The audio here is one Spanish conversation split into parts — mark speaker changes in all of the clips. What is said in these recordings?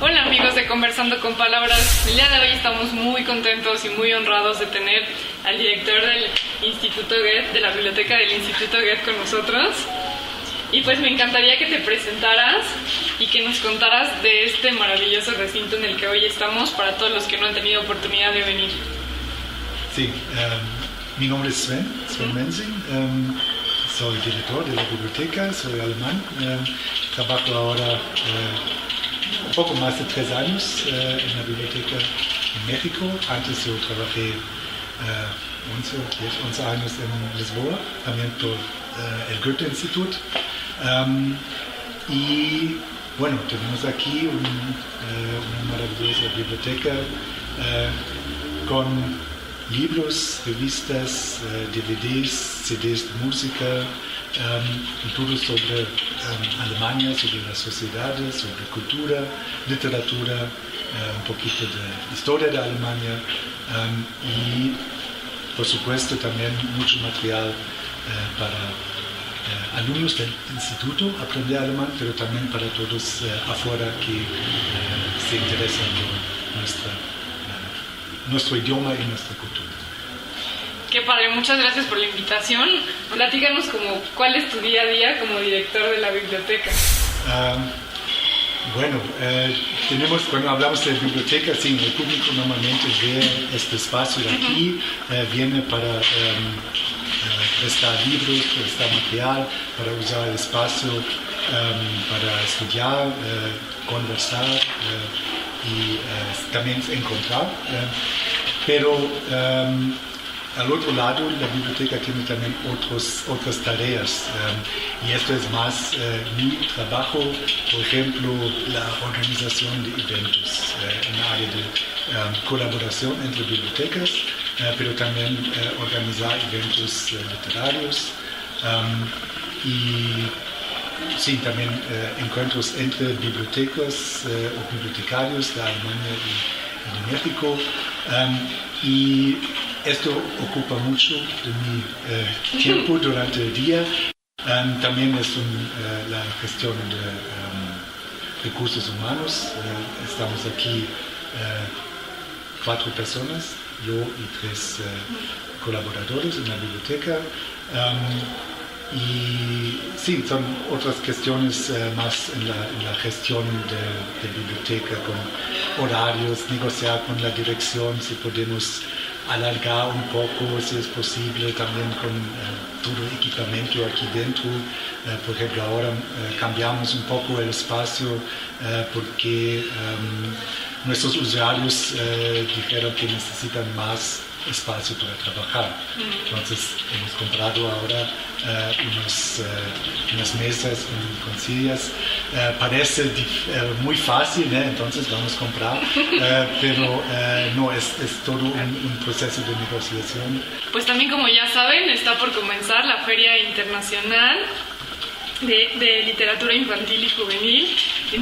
Speaker 1: Hola amigos de Conversando con Palabras, el día de hoy estamos muy contentos y muy honrados de tener al director del Instituto Goethe, de la Biblioteca del Instituto Goethe con nosotros. Y pues me encantaría que te presentaras y que nos contaras de este maravilloso recinto en el que hoy estamos para todos los que no han tenido oportunidad de venir.
Speaker 2: Sí, mi nombre es Sven Mensing, soy director de la biblioteca, soy alemán, trabajo ahora un poco más de 3 años en la biblioteca en México. Antes yo trabajé 11 años en Lisboa, también por el Goethe-Institut. Y bueno, tenemos aquí una maravillosa biblioteca con libros, revistas, DVDs, CDs de música, y todo sobre Alemania, sobre las sociedades, sobre cultura, literatura, un poquito de historia de Alemania y por supuesto también mucho material para alumnos del instituto aprender alemán, pero también para todos afuera que se interesan por nuestro idioma y nuestra cultura.
Speaker 1: Qué padre, muchas gracias por la invitación. Platícanos como cuál es tu día a día como director de la biblioteca.
Speaker 2: Bueno, cuando hablamos de biblioteca, sí, el público normalmente ve este espacio de aquí, viene para prestar libros, prestar material, para usar el espacio para estudiar, conversar y también encontrar. Pero al otro lado, la biblioteca tiene también otras tareas y esto es más mi trabajo, por ejemplo, la organización de eventos en el área de colaboración entre bibliotecas, pero también organizar eventos literarios y sí, también encuentros entre bibliotecas o bibliotecarios de Alemania y de México. Y esto ocupa mucho de mi tiempo durante el día. También es la gestión de recursos humanos. Estamos aquí 4 personas, yo y 3 colaboradores en la biblioteca. Y sí, son otras cuestiones más en la gestión de biblioteca, con horarios, negociar con la dirección si podemos alargar un poco, si es posible, también con todo el equipamiento aquí dentro. Por ejemplo, ahora cambiamos un poco el espacio porque nuestros usuarios dijeron que necesitan más espacio para trabajar. Entonces hemos comprado ahora unas mesas con sillas. Parece muy fácil, ¿eh? Entonces vamos a comprar, pero no, es todo un proceso de negociación.
Speaker 1: Pues también, como ya saben, está por comenzar la Feria Internacional de Literatura Infantil y Juvenil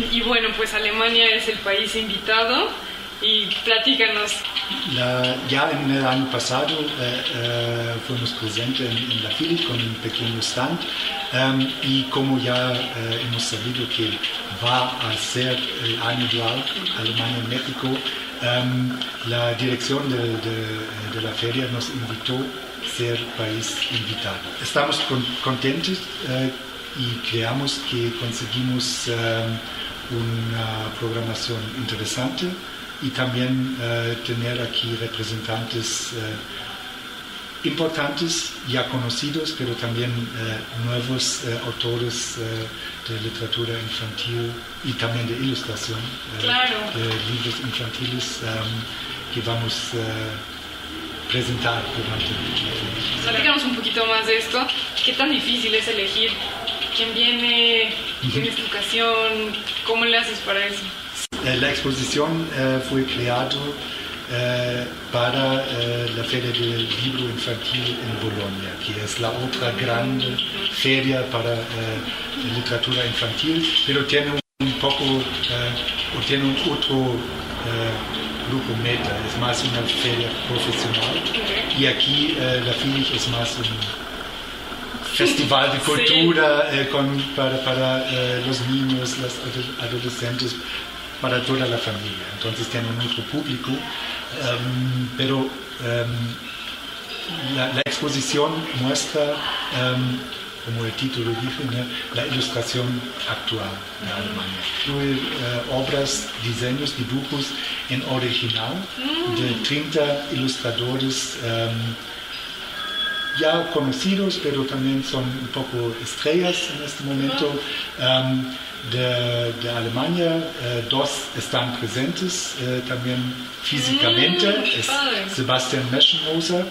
Speaker 1: y bueno, pues Alemania es el país invitado. Y platícanos.
Speaker 2: Ya en el año pasado fuimos presentes en la FILI con un pequeño stand y como ya hemos sabido que va a ser el año dual Alemania-México, la dirección de la feria nos invitó a ser país invitado. Estamos contentos y creemos que conseguimos una programación interesante y también tener aquí representantes importantes, ya conocidos, pero también nuevos autores de literatura infantil y también de ilustración,
Speaker 1: claro,
Speaker 2: de libros infantiles que vamos a presentar durante el tiempo.
Speaker 1: Platícanos un poquito más de esto. ¿Qué tan difícil es elegir quién viene, quién es tu ocasión? ¿Cómo le haces para eso?
Speaker 2: La exposición fue creada para la Feria del Libro Infantil en Bolonia, que es la otra gran feria para literatura infantil, pero tiene tiene un otro grupo meta, es más una feria profesional, y aquí la FILI es más un festival de cultura para los niños, los adolescentes, para toda la familia. Entonces tiene mucho público, pero la exposición muestra, como el título dice, ¿no?, la ilustración actual de Alemania. Incluye obras, diseños, dibujos en original de 30 ilustradores ya conocidos, pero también son un poco estrellas en este momento de Alemania. Dos están presentes también físicamente. Es Sebastian Meschenmoser.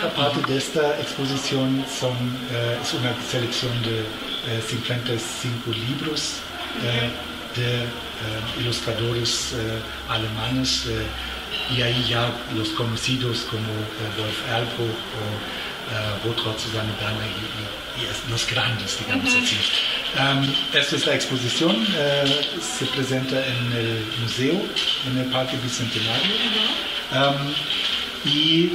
Speaker 2: Aparte de esta exposición es una selección de 55 libros de ilustradores alemanes, y ahí ya los conocidos como Wolf Erlbruch o Rotraud, Susanne Berner y los grandes, digamos así. Esta es la exposición, se presenta en el museo, en el Parque Bicentenario, y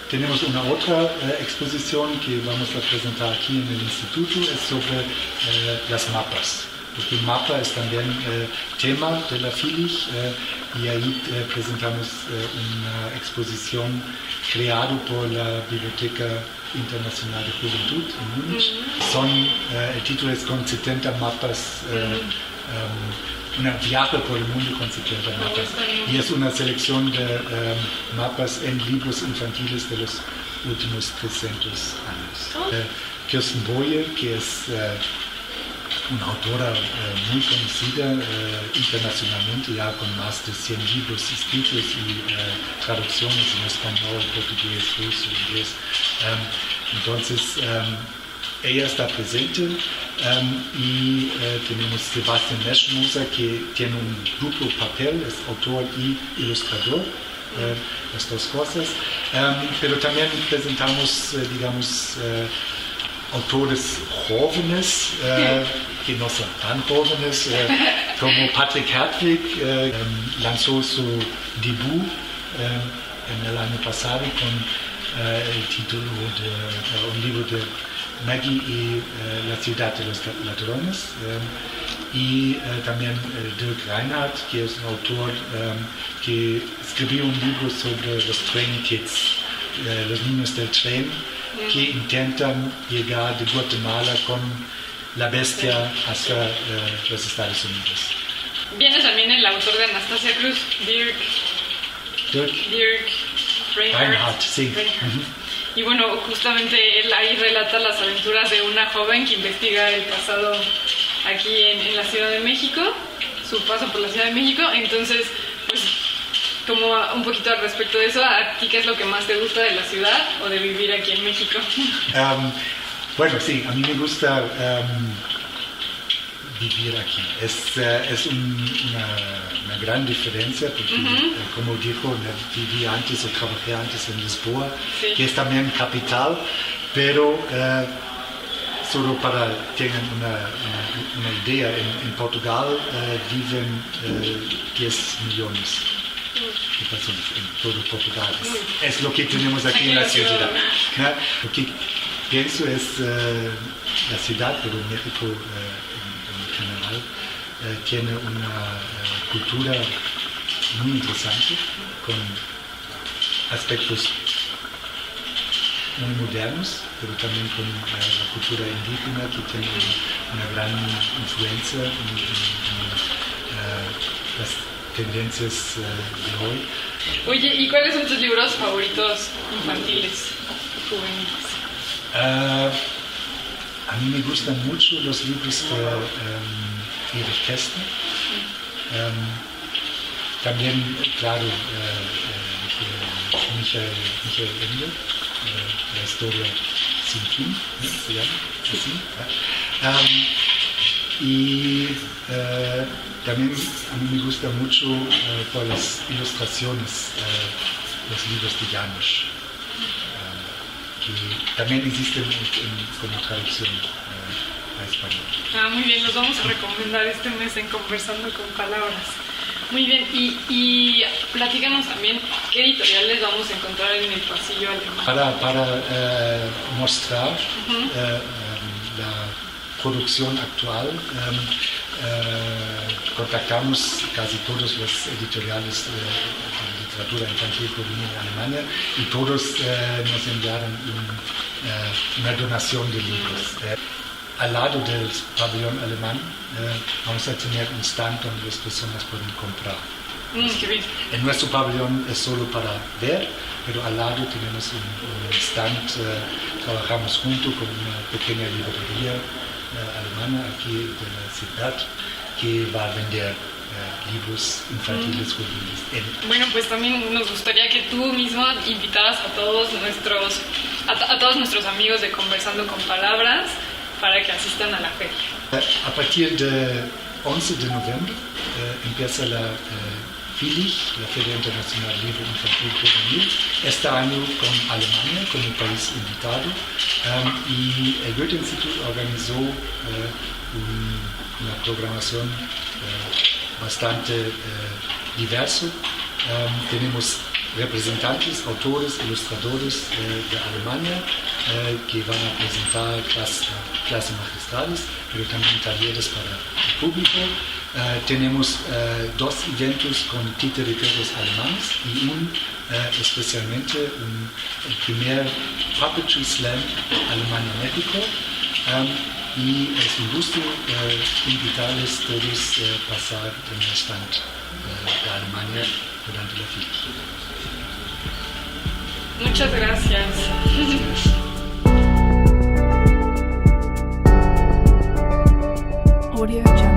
Speaker 2: tenemos una otra exposición que vamos a presentar aquí en el instituto, es sobre las mapas. Porque el mapa es también tema de la FILIG, y ahí presentamos una exposición creada por la Biblioteca Internacional de Juventud en Múnich. El título es con 70 mapas, una viaje por el mundo con 70 mapas. Y es una selección de mapas en libros infantiles de los últimos 300 años. Kirsten Boye, que es una autora muy conocida internacionalmente, ya con más de 100 libros escritos y traducciones en español, portugués, ruso, inglés. Entonces, ella está presente, y tenemos Sebastian Meschenmoser, que tiene un duplo papel, es autor y ilustrador, las dos cosas. Pero también presentamos, digamos, autores jóvenes, que no son tan jóvenes, como Patrick Hertwig, lanzó su debut en el año pasado con el título de un libro de Maggie y la ciudad de los ladrones, y también Dirk Reinhardt, que es un autor que escribió un libro sobre los train kids, los niños del tren, que intentan llegar de Guatemala con la bestia hacia los Estados Unidos.
Speaker 1: Viene también el autor de Anastasia Cruz, Dirk Reinhardt.
Speaker 2: Sí.
Speaker 1: Y bueno, justamente él ahí relata las aventuras de una joven que investiga el pasado aquí en la Ciudad de México, su paso por la Ciudad de México. Entonces, pues, como un poquito al respecto de eso, ¿a ti qué es lo que más te gusta de la ciudad o de vivir aquí en México?
Speaker 2: Bueno, sí, a mí me gusta vivir aquí. Es una gran diferencia, porque como dijo, viví antes o trabajé antes en Lisboa, sí, que es también capital, pero solo para que tengan una idea, en Portugal viven 10 millones de personas en todo Portugal. Es lo que tenemos aquí en la ciudad. Lo que pienso es la ciudad, pero México en general tiene una cultura muy interesante, con aspectos muy modernos, pero también con la cultura indígena, que tiene una gran influencia en las tendencias de hoy.
Speaker 1: Oye, ¿y cuáles son tus libros favoritos infantiles, juveniles?
Speaker 2: A mí me gustan mucho los libros de Erich Kästner. También, claro, Michael Ende, la historia sin fin, ¿no? Se llama así. Y también a mí me gusta mucho por las ilustraciones, los libros de Janusz, que también existen como traducción a español.
Speaker 1: Muy bien, los vamos a recomendar este mes en Conversando con Palabras. Muy bien, y platícanos también qué editoriales vamos a encontrar en el pasillo alemán.
Speaker 2: Para mostrar la producción actual, contactamos casi todos los editoriales de literatura infantil juvenil en Alemania y todos nos enviaron una donación de libros. Al lado del pabellón alemán vamos a tener un stand donde las personas pueden comprar.
Speaker 1: Qué bien.
Speaker 2: En nuestro pabellón es solo para ver, pero al lado tenemos un stand, trabajamos junto con una pequeña librería alemana aquí de la ciudad que va a vender libros infantiles juveniles.
Speaker 1: Bueno, pues también nos gustaría que tú mismo invitaras a todos nuestros amigos de Conversando con Palabras para que asistan a la feria.
Speaker 2: A partir del 11 de noviembre empieza la FILIG, la Feria Internacional Libre Infantil Juvenil, este año con Alemania como país invitado, y el Goethe-Institut organizó una programación bastante diversa. Tenemos representantes, autores, ilustradores de Alemania que van a presentar clases magistrales, pero también talleres para el público. Tenemos dos eventos con titiritores alemanes y especialmente el primer Puppetry Slam Alemania-México. Y es un gusto invitarles todos a pasar en el stand de Alemania durante la fiesta.
Speaker 1: Muchas gracias.
Speaker 3: Audio Jungle.